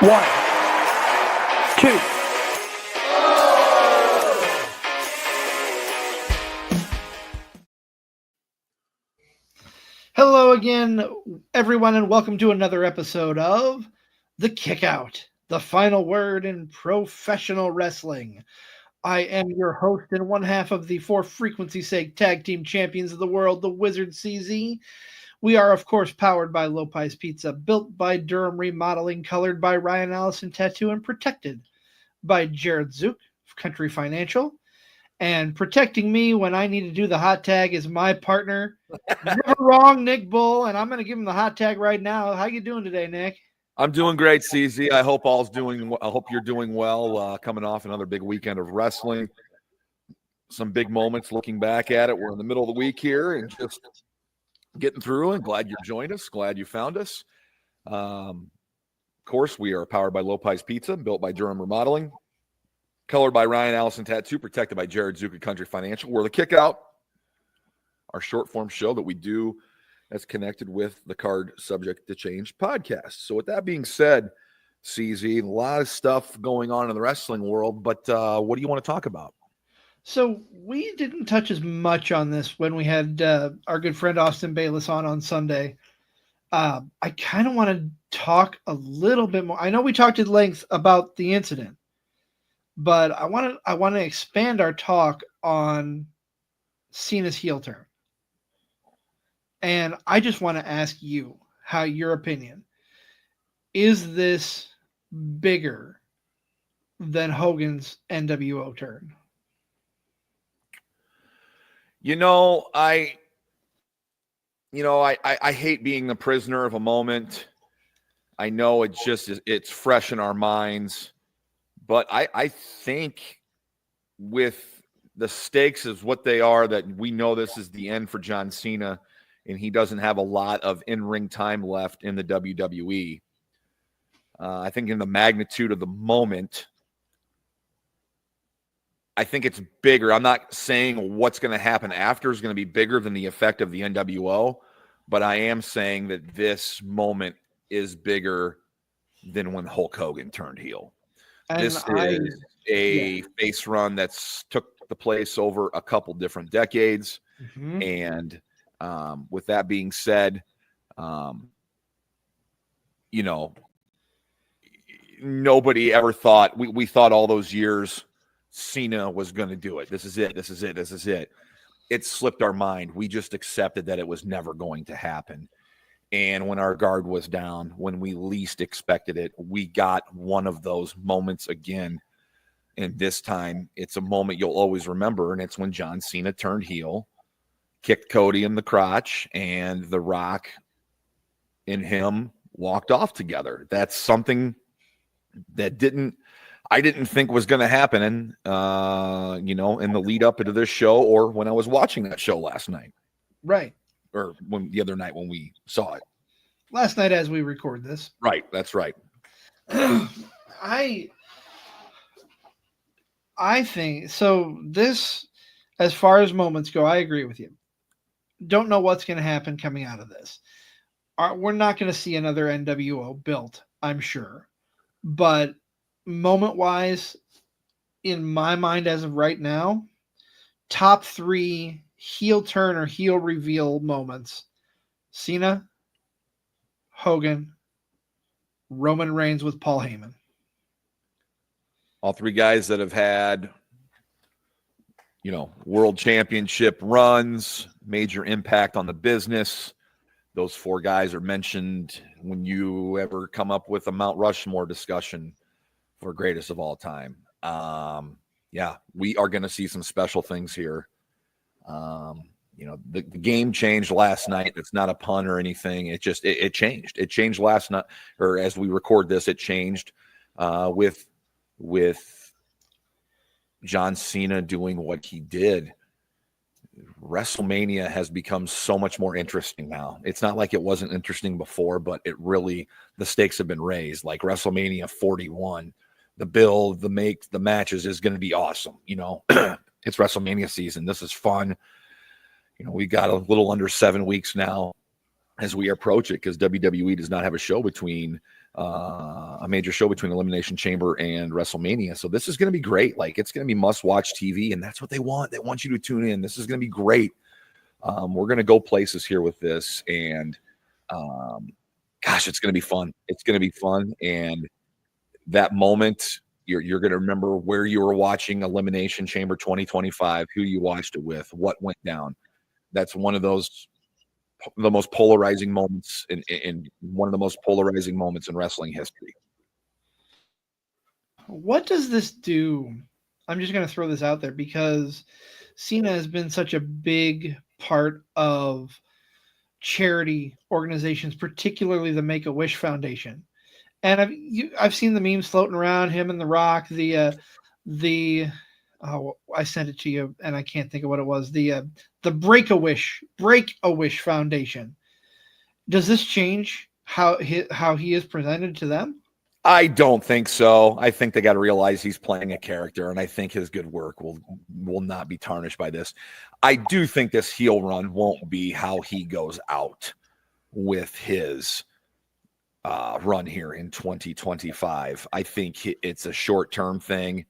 1, 2. Hello again, everyone, and welcome to another episode of The Kickout, the final word in professional wrestling. I am your host and one half of the for frequency's sake tag team champions of the world, the Wizard CZ. We are, of course, powered by Lopez Pizza, built by Durham Remodeling, colored by Ryan Allison Tattoo, and protected by Jared Zook of Country Financial. And protecting me when I need to do the hot tag is my partner, never wrong, Nick Bull, and I'm going to give him the hot tag right now. How you doing today, Nick? I'm doing great, CZ. I hope you're doing well. Coming off another big weekend of wrestling, some big moments. Looking back at it, we're in the middle of the week here and just getting through. And glad you joined us. Glad you found us. Of course, we are powered by Lopez Pizza, built by Durham Remodeling, colored by Ryan Allison Tattoo, protected by Jared Zook at Country Financial. We're the Kickout, our short form show that we do that's connected with the Card Subject to Change podcast. So with that being said, CZ, a lot of stuff going on in the wrestling world, but what do you want to talk about? So we didn't touch as much on this when we had our good friend Austin Bayless on Sunday. I kind of want to talk a little bit more. I know we talked at length about the incident, but I want to expand our talk on Cena's heel turn. And I just want to ask you how your opinion. Is this bigger than Hogan's NWO turn? I hate being the prisoner of a moment. I know it's fresh in our minds, but I think with the stakes as what they are, that we know this is the end for John Cena, and he doesn't have a lot of in-ring time left in the WWE. I think in the magnitude of the moment, I think it's bigger. I'm not saying what's going to happen after is going to be bigger than the effect of the NWO, but I am saying that this moment is bigger than when Hulk Hogan turned heel. And this is a face run that's took the place over a couple different decades. Mm-hmm. And with that being said, nobody ever thought, we thought all those years Cena was going to do it. This is it. It slipped our mind. We just accepted that it was never going to happen. And when our guard was down, when we least expected it, we got one of those moments again. And this time, it's a moment you'll always remember, and it's when John Cena turned heel, kicked Cody in the crotch, and The Rock and him walked off together. That's something that I didn't think was going to happen, in the lead up into this show, or when I was watching that show last night. Right. Or the other night when we saw it. Last night as we record this. Right. That's right. I think so. This, as far as moments go, I agree with you. Don't know what's going to happen coming out of this. We're not going to see another NWO built, I'm sure. But moment-wise, in my mind as of right now, top 3 heel turn or heel reveal moments: Cena, Hogan, Roman Reigns with Paul Heyman. All 3 guys that have had, world championship runs, major impact on the business. Those 4 guys are mentioned when you ever come up with a Mount Rushmore discussion for greatest of all time. We are going to see some special things here. The game changed last night. It's not a pun or anything. It changed. It changed last night, or as we record this, it changed with John Cena doing what he did. WrestleMania has become so much more interesting now. It's not like it wasn't interesting before, but the stakes have been raised. Like WrestleMania 41, the build, the matches is going to be awesome. It's WrestleMania season. This is fun. We got a little under 7 weeks now as we approach it, because WWE does not have a show between a major show between Elimination Chamber and WrestleMania. So this is going to be great. Like, it's going to be must-watch TV, and that's what they want. They want you to tune in. This is going to be great. We're going to go places here with this, and gosh, it's going to be fun. It's going to be fun, and that moment, you're going to remember where you were watching Elimination Chamber 2025, who you watched it with, what went down. That's one of the most polarizing moments in one of the most polarizing moments in wrestling history. What does this do? I'm just going to throw this out there because Cena has been such a big part of charity organizations, particularly the Make-A-Wish Foundation. And I've seen the memes floating around, him and The Rock, I sent it to you and I can't think of what it was. The Break-A-Wish Foundation. Does this change how he is presented to them? I don't think so. I think they got to realize he's playing a character, and I think his good work will not be tarnished by this. I do think this heel run won't be how he goes out with his run here in 2025. I think it's a short-term thing,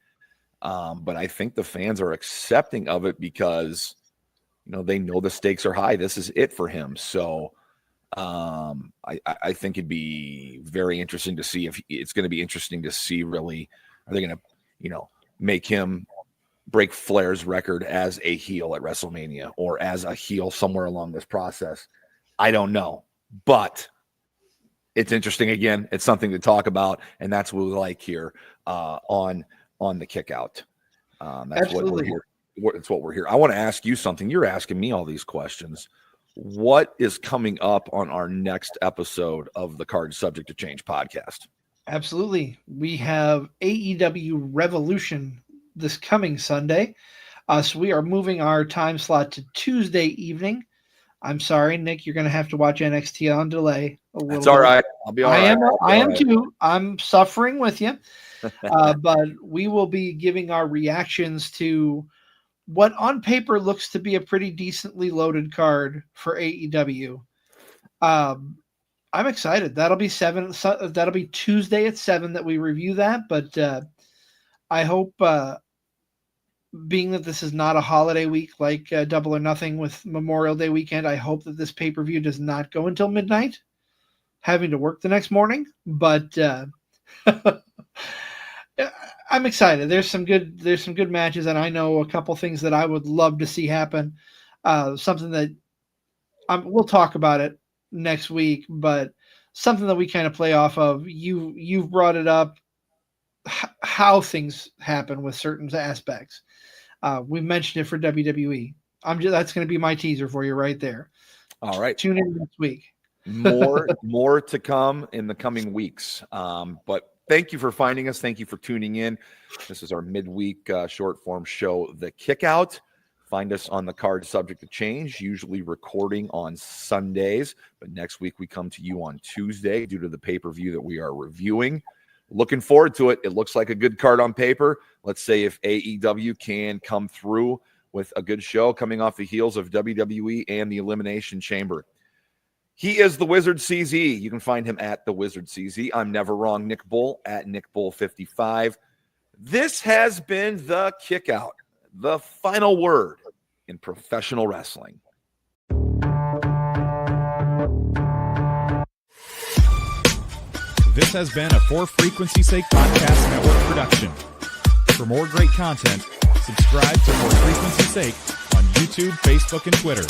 but I think the fans are accepting of it because they know the stakes are high. This is it for him. So I think it'd be very interesting to see really, are they going to, make him break Flair's record as a heel at WrestleMania or as a heel somewhere along this process? I don't know, but it's interesting. Again, it's something to talk about, and that's what we like here on the Kick Out. That's Absolutely. What we're here. It's what we're here. I want to ask you something. You're asking me all these questions. What is coming up on our next episode of the Card Subject to Change podcast? Absolutely. We have AEW Revolution this coming Sunday. So we are moving our time slot to Tuesday evening. I'm sorry, Nick, you're going to have to watch NXT on delay a little. That's all right. I'll be all right. I am too. I'm suffering with you. But we will be giving our reactions to what on paper looks to be a pretty decently loaded card for AEW. I'm excited. That'll be 7. That'll be Tuesday at 7 that we review that. But I hope, being that this is not a holiday week like Double or Nothing with Memorial Day weekend, I hope that this pay-per-view does not go until midnight, having to work the next morning. But I'm excited. There's some good matches, and I know a couple things that I would love to see happen. Something that we'll talk about it next week, but something that we kind of play off of. You've brought it up, how things happen with certain aspects. We mentioned it for WWE. That's going to be my teaser for you right there. All right, tune in next week. more to come in the coming weeks. But thank you for finding us. Thank you for tuning in. This is our midweek short form show, The Kick Out. Find us on the Card Subject to Change, usually recording on Sundays. But next week we come to you on Tuesday due to the pay-per-view that we are reviewing. Looking forward to it. It looks like a good card on paper. Let's say if AEW can come through with a good show coming off the heels of WWE and the Elimination Chamber. He is the Wizard CZ. You can find him at the Wizard CZ. I'm never wrong, Nick Bull at Nick Bull 55. This has been the Kick Out, the final word in professional wrestling. This has been a For Frequency's Sake Podcast Network production. For more great content, subscribe to For Frequency's Sake on YouTube, Facebook, and Twitter.